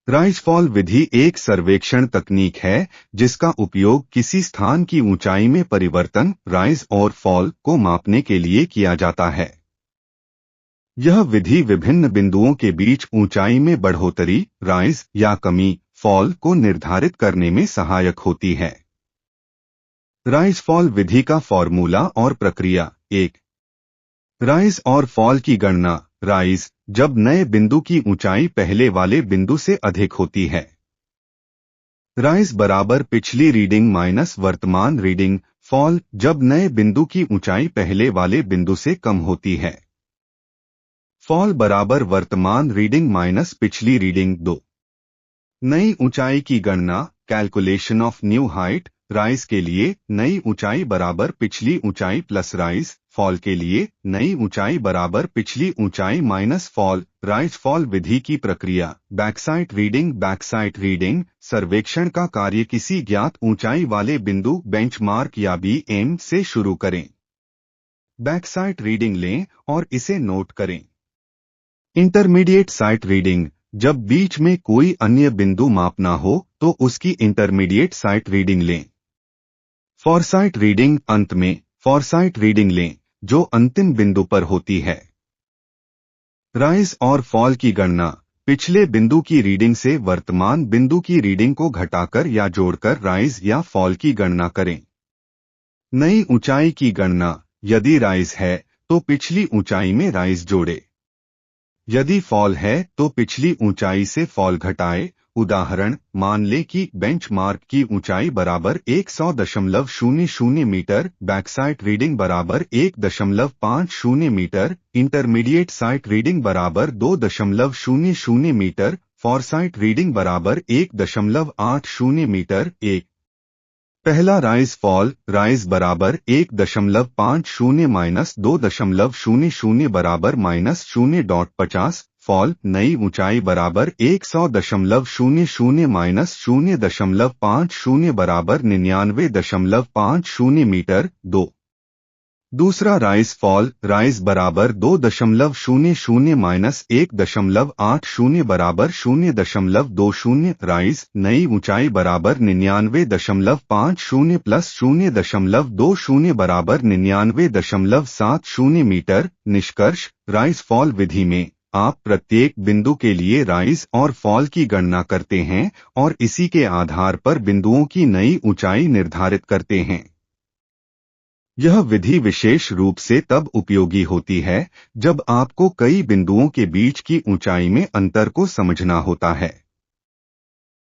Rise fall विधि एक सर्वेक्षण तकनीक है जिसका उपयोग किसी स्थान की ऊंचाई में परिवर्तन राइज और फॉल को मापने के लिए किया जाता है। यह विधि विभिन्न बिंदुओं के बीच ऊंचाई में बढ़ोतरी राइज या कमी फॉल को निर्धारित करने में सहायक होती है। राइज फॉल विधि का फॉर्मूला और प्रक्रिया। 1. राइज और फॉल की गणना। राइज जब नए बिंदु की ऊंचाई पहले वाले बिंदु से अधिक होती है। राइज बराबर पिछली रीडिंग माइनस वर्तमान रीडिंग। फॉल जब नए बिंदु की ऊंचाई पहले वाले बिंदु से कम होती है। फॉल बराबर वर्तमान रीडिंग माइनस पिछली रीडिंग। 2. नई ऊंचाई की गणना। Calculation of new height. Rise के लिए नई ऊंचाई बराबर पिछली ऊंचाई प्लस राइज। फॉल के लिए नई ऊंचाई बराबर पिछली ऊंचाई माइनस फॉल। राइज फॉल विधि की प्रक्रिया। बैकसाइट रीडिंग। बैकसाइट रीडिंग सर्वेक्षण का कार्य किसी ज्ञात ऊंचाई वाले बिंदु बेंचमार्क या BM से शुरू करें। बैकसाइट रीडिंग लें और इसे नोट करें। इंटरमीडिएट साइट रीडिंग जब बीच में कोई अन्य बिंदु मापना हो तो उसकी इंटरमीडिएट साइट रीडिंग लें। फॉरसाइट रीडिंग अंत में फॉरसाइट रीडिंग लें जो अंतिम बिंदु पर होती है। राइज और फॉल की गणना। पिछले बिंदु की रीडिंग से वर्तमान बिंदु की रीडिंग को घटाकर या जोड़कर राइज या फॉल की गणना करें। नई ऊंचाई की गणना। यदि राइज है तो पिछली ऊंचाई में राइज जोड़े। यदि फॉल है तो पिछली ऊंचाई से फॉल घटाए। उदाहरण मान लें कि बेंचमार्क की ऊंचाई बराबर 100.00 मीटर। बैकसाइट रीडिंग बराबर 1.50 मीटर। इंटरमीडिएट साइट रीडिंग बराबर 2.00 मीटर। फॉरसाइट रीडिंग बराबर 1.80 मीटर। 1. पहला राइज फॉल। राइज बराबर 1.50 माइनस 2.00 बराबर माइनस 0.50। फॉल नई ऊंचाई बराबर 100.00 माइनस 0.50 बराबर 99.50 मीटर। 2. दूसरा राइज फॉल। राइज बराबर 2.00 माइनस 1.80 बराबर 0.20। राइज नई ऊंचाई बराबर 99.50 प्लस 0.20 बराबर 99.70 मीटर। निष्कर्ष राइज फॉल विधि में आप प्रत्येक बिंदु के लिए राइज और फॉल की गणना करते हैं और इसी के आधार पर बिंदुओं की नई ऊंचाई निर्धारित करते हैं। यह विधि विशेष रूप से तब उपयोगी होती है जब आपको कई बिंदुओं के बीच की ऊंचाई में अंतर को समझना होता है।